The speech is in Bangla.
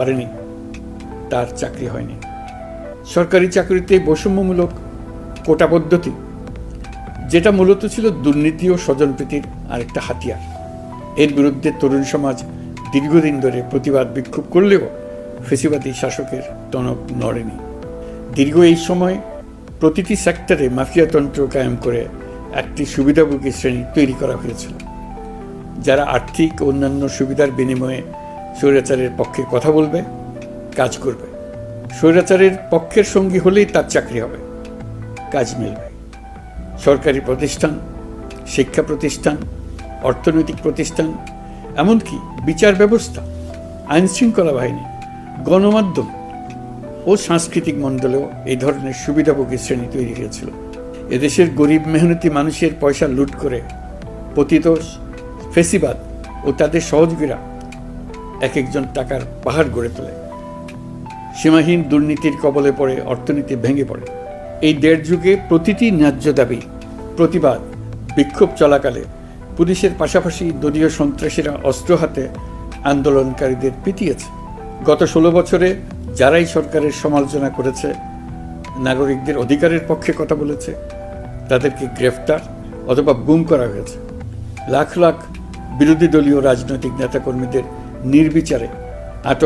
পারেনি, তার চাকরি হয়নি। সরকারি চাকরিতে বৈষম্যমূলক কোটা পদ্ধতি, যেটা মূলত ছিল দুর্নীতি ও স্বজনপ্রীতির আরেকটা হাতিয়ার, এর বিরুদ্ধে তরুণ সমাজ দীর্ঘদিন ধরে প্রতিবাদ বিক্ষোভ করলেও ফেসিবাদী শাসকের টনক নড়েনি। দীর্ঘ এই সময় প্রতিটি সেক্টরে মাফিয়াতন্ত্র কায়েম করে একটি সুবিধাভোগী শ্রেণী তৈরি করা হয়েছিল, যারা আর্থিক ও অন্যান্য সুবিধার বিনিময়ে স্বৈরাচারের পক্ষে কথা বলবে, কাজ করবে। স্বৈরাচারের পক্ষের সঙ্গী হলেই তার চাকরি হবে, কাজ মিলবে। সরকারি প্রতিষ্ঠান, শিক্ষা প্রতিষ্ঠান, অর্থনৈতিক প্রতিষ্ঠান, এমনকি বিচার ব্যবস্থা, আইনশৃঙ্খলা বাহিনী, গণমাধ্যম ও সাংস্কৃতিক মণ্ডলেও এই ধরনের সুবিধাভোগী শ্রেণী তৈরি হয়েছিল। এদেশের গরিব মেহনতি মানুষের পয়সা লুট করে পতিত ফেসিবাদ ও তাদের সহযোগীরা এক একজন টাকার পাহাড় গড়ে তোলে। সীমাহীন দুর্নীতির কবলে পড়ে অর্থনীতি ভেঙে পড়ে। এই দেড় যুগে প্রতিটি ন্যায্য দাবি, প্রতিবাদ, বিক্ষোভ চলাকালে পুলিশের পাশাপাশি দলীয় সন্ত্রাসীরা অস্ত্র হাতে আন্দোলনকারীদের পিটিয়েছে। গত 16 বছরে যারাই সরকারের সমালোচনা করেছে, নাগরিকদের অধিকারের পক্ষে কথা বলেছে, তাদেরকে গ্রেফতার অথবা গুম করা হয়েছে। লাখ লাখ বিরোধী দলীয় রাজনৈতিক নেতাকর্মীদের নির্বিচারে আটক